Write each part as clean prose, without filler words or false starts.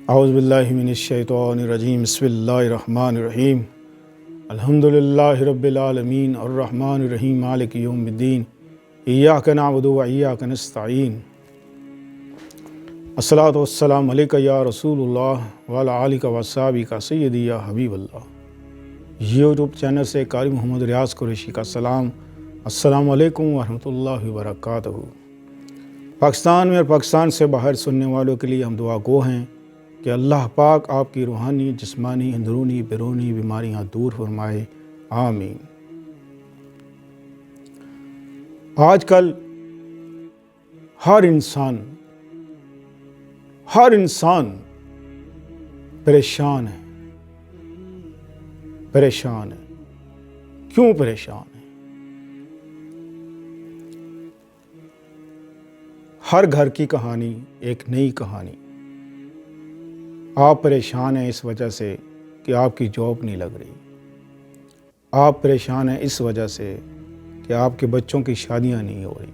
اعوذ باللہ من الشیطان الرجیم بسم اللہ الرحمن الرحیم الحمدللہ رب العالمین الرحمن الرحیم مالک یوم الدین ایاک نعبد و ایاک نستعین الصلاۃ والسلام علیک یا رسول اللہ وعلی آلک و اصحابک سیدی یا حبیب اللہ۔ یوٹیوب چینل سے قاری محمد ریاض قریشی کا سلام، السلام علیکم ورحمۃ اللہ وبرکاتہ۔ پاکستان میں اور پاکستان سے باہر سننے والوں کے لیے ہم دعا گو ہیں کہ اللہ پاک آپ کی روحانی، جسمانی، اندرونی، بیرونی بیماریاں دور فرمائے، آمین۔ آج کل ہر انسان پریشان ہے۔ کیوں پریشان ہے؟ ہر گھر کی کہانی ایک نئی کہانی۔ آپ پریشان ہیں اس وجہ سے کہ آپ کی جاب نہیں لگ رہی۔ آپ پریشان ہیں اس وجہ سے کہ آپ کے بچوں کی شادیاں نہیں ہو رہی۔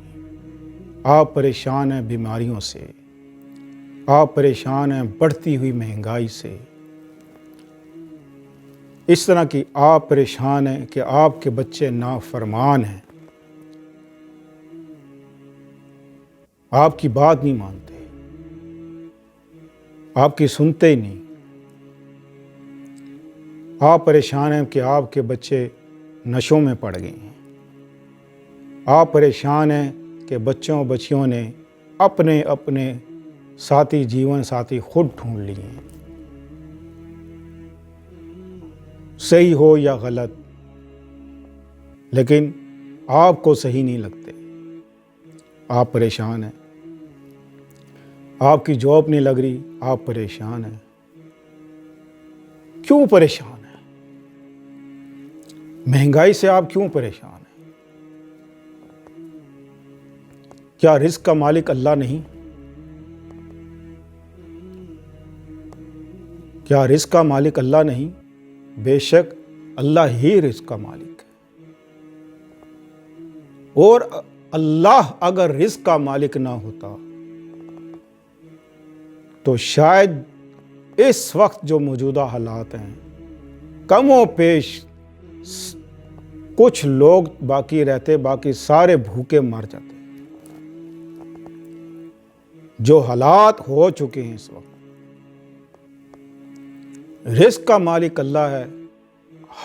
آپ پریشان ہیں بیماریوں سے۔ آپ پریشان ہیں بڑھتی ہوئی مہنگائی سے۔ اس طرح کی آپ پریشان ہیں کہ آپ کے بچے نافرمان ہیں، آپ کی بات نہیں مانتے، آپ کی سنتے ہی نہیں۔ آپ پریشان ہیں کہ آپ کے بچے نشوں میں پڑ گئے ہیں۔ آپ پریشان ہیں کہ بچوں بچیوں نے اپنے جیون ساتھی خود ڈھونڈ لیے ہیں، صحیح ہو یا غلط، لیکن آپ کو صحیح نہیں لگتے۔ آپ پریشان ہیں، آپ کی جاب نہیں لگ رہی، آپ پریشان ہیں۔ کیوں پریشان ہیں؟ مہنگائی سے آپ کیوں پریشان ہیں؟ کیا رزق کا مالک اللہ نہیں؟ کیا رزق کا مالک اللہ نہیں؟ بے شک اللہ ہی رزق کا مالک ہے۔ اور اللہ اگر رزق کا مالک نہ ہوتا تو شاید اس وقت جو موجودہ حالات ہیں، کم و بیش کچھ لوگ باقی رہتے، باقی سارے بھوکے مر جاتے۔ جو حالات ہو چکے ہیں اس وقت، رزق کا مالک اللہ ہے۔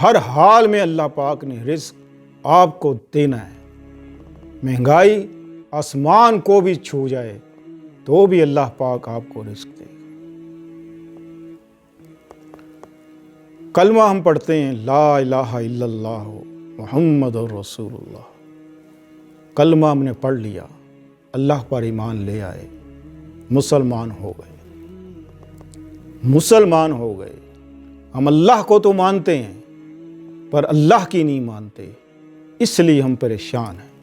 ہر حال میں اللہ پاک نے رزق آپ کو دینا ہے۔ مہنگائی آسمان کو بھی چھو جائے تو بھی اللہ پاک آپ کو رزق دے گا۔ کلمہ ہم پڑھتے ہیں، لا الہ الا اللہ محمد رسول اللہ۔ کلمہ ہم نے پڑھ لیا، اللہ پر ایمان لے آئے، مسلمان ہو گئے۔ ہم اللہ کو تو مانتے ہیں پر اللہ کی نہیں مانتے، اس لیے ہم پریشان ہیں۔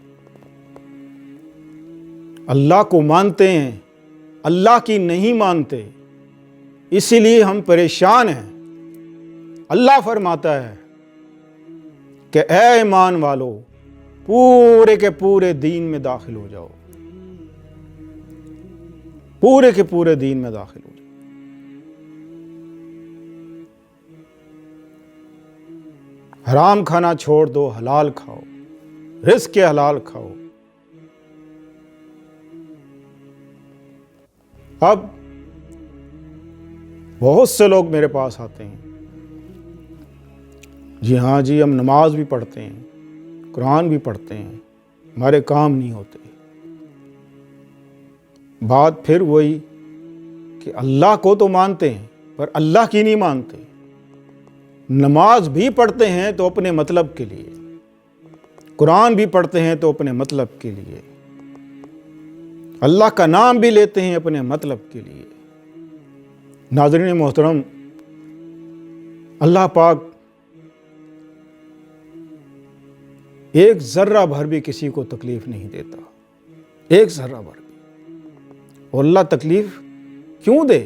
اللہ کو مانتے ہیں، اللہ کی نہیں مانتے، اسی لیے ہم پریشان ہیں۔ اللہ فرماتا ہے کہ اے ایمان والو، پورے کے پورے دین میں داخل ہو جاؤ، پورے کے پورے دین میں داخل ہو جاؤ۔ حرام کھانا چھوڑ دو، حلال کھاؤ، رزق کے حلال کھاؤ۔ اب بہت سے لوگ میرے پاس آتے ہیں، جی ہاں جی، ہم نماز بھی پڑھتے ہیں، قرآن بھی پڑھتے ہیں، ہمارے کام نہیں ہوتے۔ بات پھر وہی کہ اللہ کو تو مانتے ہیں پر اللہ کی نہیں مانتے۔ نماز بھی پڑھتے ہیں تو اپنے مطلب کے لیے، قرآن بھی پڑھتے ہیں تو اپنے مطلب کے لیے، اللہ کا نام بھی لیتے ہیں اپنے مطلب کے لیے۔ ناظرین محترم، اللہ پاک ایک ذرہ بھر بھی کسی کو تکلیف نہیں دیتا، ایک ذرہ بھر بھی۔ اور اللہ تکلیف کیوں دے؟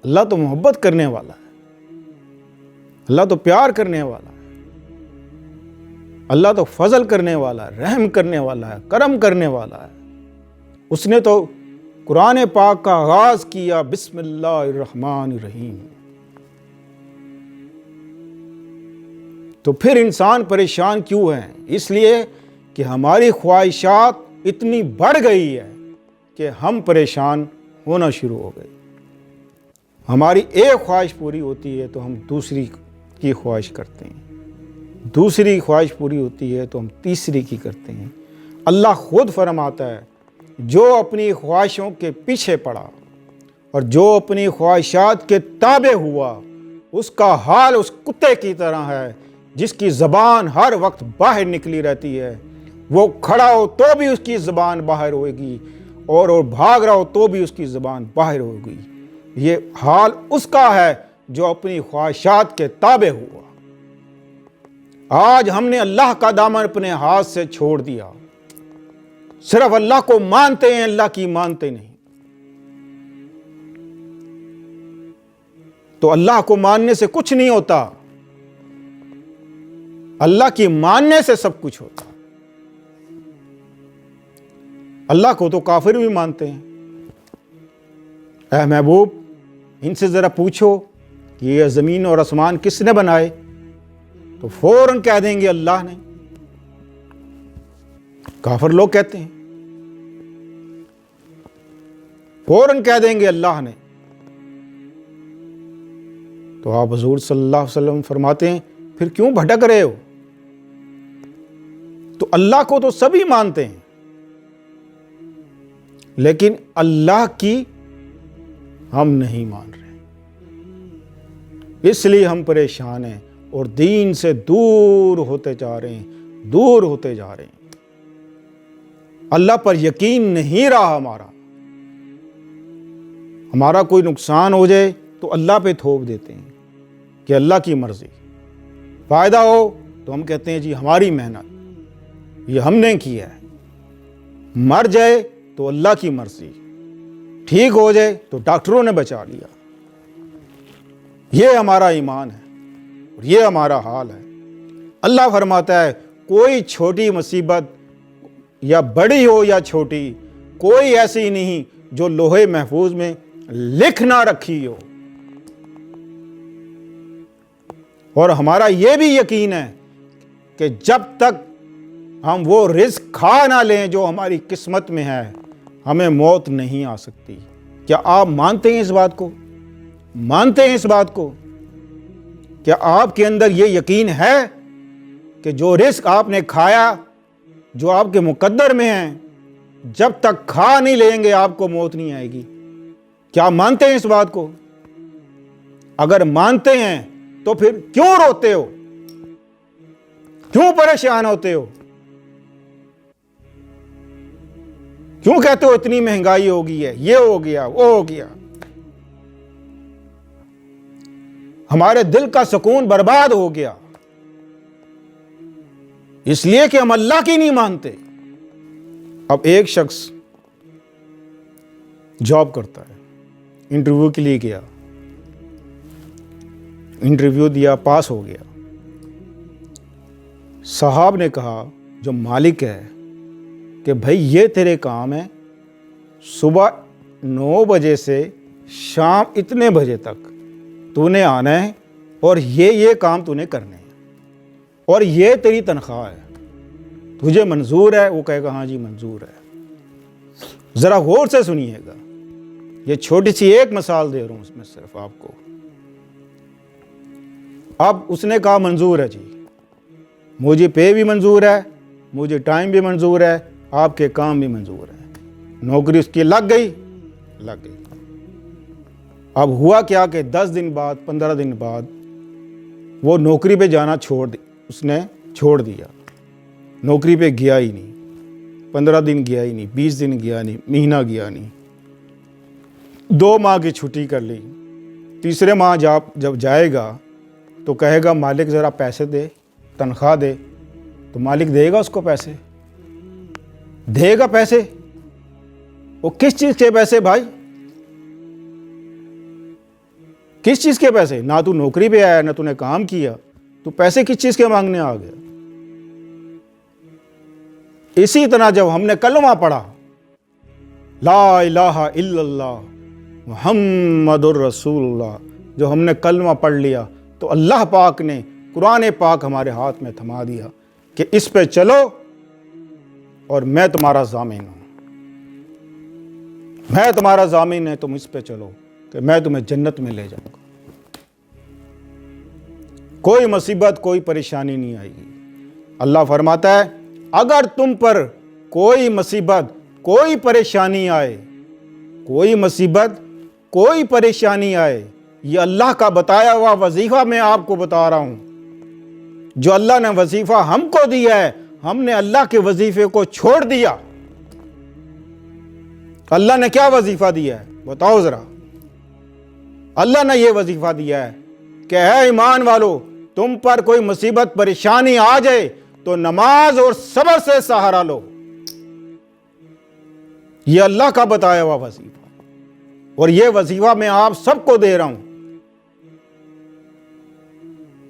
اللہ تو محبت کرنے والا ہے، اللہ تو پیار کرنے والا ہے، اللہ تو فضل کرنے والا ہے، رحم کرنے والا ہے، کرم کرنے والا ہے۔ اس نے تو قرآن پاک کا آغاز کیا بسم اللہ الرحمن الرحیم، تو پھر انسان پریشان کیوں ہے؟ اس لیے کہ ہماری خواہشات اتنی بڑھ گئی ہے کہ ہم پریشان ہونا شروع ہو گئے۔ ہماری ایک خواہش پوری ہوتی ہے تو ہم دوسری کی خواہش کرتے ہیں، دوسری خواہش پوری ہوتی ہے تو ہم تیسری کی کرتے ہیں۔ اللہ خود فرماتا ہے جو اپنی خواہشوں کے پیچھے پڑا اور جو اپنی خواہشات کے تابع ہوا، اس کا حال اس کتے کی طرح ہے جس کی زبان ہر وقت باہر نکلی رہتی ہے۔ وہ کھڑا ہو تو بھی اس کی زبان باہر ہوئے گی اور بھاگ رہا ہو تو بھی اس کی زبان باہر ہوگی۔ یہ حال اس کا ہے جو اپنی خواہشات کے تابع ہوا۔ آج ہم نے اللہ کا دامن اپنے ہاتھ سے چھوڑ دیا، صرف اللہ کو مانتے ہیں، اللہ کی مانتے نہیں۔ تو اللہ کو ماننے سے کچھ نہیں ہوتا، اللہ کی ماننے سے سب کچھ ہوتا۔ اللہ کو تو کافر بھی مانتے ہیں۔ اے محبوب، ان سے ذرا پوچھو کہ یہ زمین اور آسمان کس نے بنائے؟ تو فوراً کہہ دیں گے اللہ نے۔ کافر لوگ کہتے ہیں، فوراً کہہ دیں گے اللہ نے۔ تو آپ حضور صلی اللہ علیہ وسلم فرماتے ہیں پھر کیوں بھٹک رہے ہو؟ تو اللہ کو تو سبھی مانتے ہیں، لیکن اللہ کی ہم نہیں مان رہے، اس لیے ہم پریشان ہیں اور دین سے دور ہوتے جا رہے ہیں، دور ہوتے جا رہے ہیں۔ اللہ پر یقین نہیں رہا ہمارا کوئی نقصان ہو جائے تو اللہ پہ تھوپ دیتے ہیں کہ اللہ کی مرضی، فائدہ ہو تو ہم کہتے ہیں جی ہماری محنت، یہ ہم نے کیا ہے، مر جائے تو اللہ کی مرضی، ٹھیک ہو جائے تو ڈاکٹروں نے بچا لیا۔ یہ ہمارا ایمان ہے اور یہ ہمارا حال ہے۔ اللہ فرماتا ہے کوئی چھوٹی مصیبت یا بڑی ہو یا چھوٹی، کوئی ایسی نہیں جو لوح محفوظ میں لکھ نہ رکھی ہو۔ اور ہمارا یہ بھی یقین ہے کہ جب تک ہم وہ رزق کھا نہ لیں جو ہماری قسمت میں ہے، ہمیں موت نہیں آ سکتی۔ کیا آپ مانتے ہیں اس بات کو؟ مانتے ہیں اس بات کو؟ کیا آپ کے اندر یہ یقین ہے کہ جو رزق آپ نے کھایا، جو آپ کے مقدر میں ہے، جب تک کھا نہیں لیں گے آپ کو موت نہیں آئے گی؟ کیا مانتے ہیں اس بات کو؟ اگر مانتے ہیں تو پھر کیوں روتے ہو؟ کیوں پریشان ہوتے ہو؟ کیوں کہتے ہو اتنی مہنگائی ہو گئی ہے، یہ ہو گیا، وہ ہو گیا؟ ہمارے دل کا سکون برباد ہو گیا اس لیے کہ ہم اللہ کی نہیں مانتے۔ اب ایک شخص جاب کرتا ہے، انٹرویو کے لیے گیا، انٹرویو دیا، پاس ہو گیا۔ صاحب نے کہا، جو مالک ہے، کہ بھائی یہ تیرے کام ہے، صبح 9 بجے سے شام اتنے بجے تک تو نے آنا ہے اور یہ کام تو نے کرنے ہیں اور یہ تیری تنخواہ ہے، تجھے منظور ہے؟ وہ کہے گا ہاں جی منظور ہے۔ ذرا غور سے سنیے گا، یہ چھوٹی سی ایک مثال دے رہا ہوں اس میں صرف آپ کو۔ اب اس نے کہا منظور ہے جی، مجھے پے بھی منظور ہے، مجھے ٹائم بھی منظور ہے، آپ کے کام بھی منظور ہے۔ نوکری اس کی لگ گئی۔ اب ہوا کیا کہ 10 دن بعد، 15 دن بعد وہ نوکری پہ جانا اس نے چھوڑ دیا، نوکری پہ گیا ہی نہیں، 15 دن گیا ہی نہیں، 20 دن گیا نہیں، مہینہ گیا نہیں، 2 ماہ کی چھٹی کر لی۔ تیسرے ماہ جب جائے گا تو کہے گا مالک ذرا پیسے دے، تنخواہ دے، تو مالک دے گا اس کو پیسے؟ دے گا پیسے؟ وہ کس چیز کے پیسے بھائی؟ کس چیز کے پیسے؟ نہ تو نوکری پہ آیا، نہ تو نے کام کیا، تو پیسے کس چیز کے مانگنے آ گیا؟ اسی طرح جب ہم نے کلمہ پڑھا لا الہ الا اللہ محمد الرسول اللہ، جو ہم نے کلمہ پڑھ لیا تو اللہ پاک نے قرآن پاک ہمارے ہاتھ میں تھما دیا کہ اس پہ چلو اور میں تمہارا ضامن ہوں، میں تمہارا ضامن ہے، تم اس پہ چلو کہ میں تمہیں جنت میں لے جاؤں گا، کوئی مصیبت کوئی پریشانی نہیں آئے گی۔ اللہ فرماتا ہے اگر تم پر کوئی مصیبت کوئی پریشانی آئے، کوئی مصیبت کوئی پریشانی آئے، یہ اللہ کا بتایا ہوا وظیفہ میں آپ کو بتا رہا ہوں، جو اللہ نے وظیفہ ہم کو دیا ہے، ہم نے اللہ کے وظیفے کو چھوڑ دیا۔ اللہ نے کیا وظیفہ دیا ہے بتاؤ ذرا؟ اللہ نے یہ وظیفہ دیا ہے کہ اے ایمان والو، تم پر کوئی مصیبت پریشانی آ جائے تو نماز اور صبر سے سہارا لو۔ یہ اللہ کا بتایا ہوا وظیفہ، اور یہ وظیفہ میں آپ سب کو دے رہا ہوں۔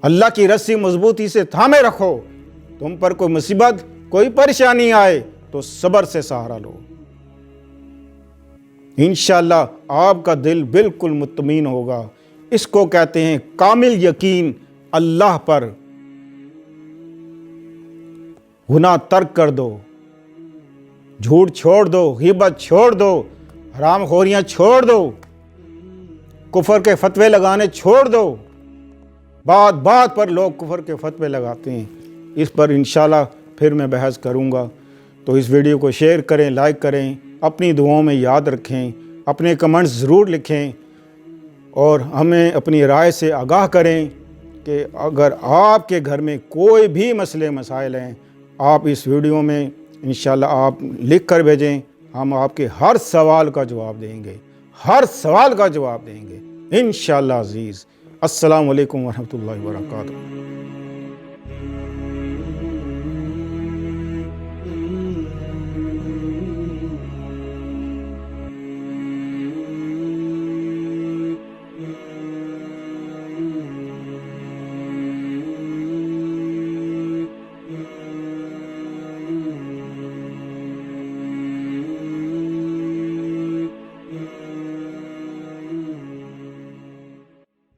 اللہ کی رسی مضبوطی سے تھامے رکھو، تم پر کوئی مصیبت کوئی پریشانی آئے تو صبر سے سہارا لو، انشاءاللہ آپ کا دل بالکل مطمئن ہوگا۔ اس کو کہتے ہیں کامل یقین اللہ پر۔ گناہ ترک کر دو، جھوٹ چھوڑ دو، غیبت چھوڑ دو، حرام خوریاں چھوڑ دو، کفر کے فتوے لگانے چھوڑ دو۔ بات بات پر لوگ کفر کے فتوے لگاتے ہیں، اس پر انشاءاللہ پھر میں بحث کروں گا۔ تو اس ویڈیو کو شیئر کریں، لائک کریں، اپنی دعاؤں میں یاد رکھیں، اپنے کمنٹس ضرور لکھیں، اور ہمیں اپنی رائے سے آگاہ کریں کہ اگر آپ کے گھر میں کوئی بھی مسئلے مسائل ہیں، آپ اس ویڈیو میں انشاءاللہ آپ لکھ کر بھیجیں، ہم آپ کے ہر سوال کا جواب دیں گے، ہر سوال کا جواب دیں گے انشاءاللہ عزیز۔ السلام علیکم ورحمۃ اللہ وبرکاتہ۔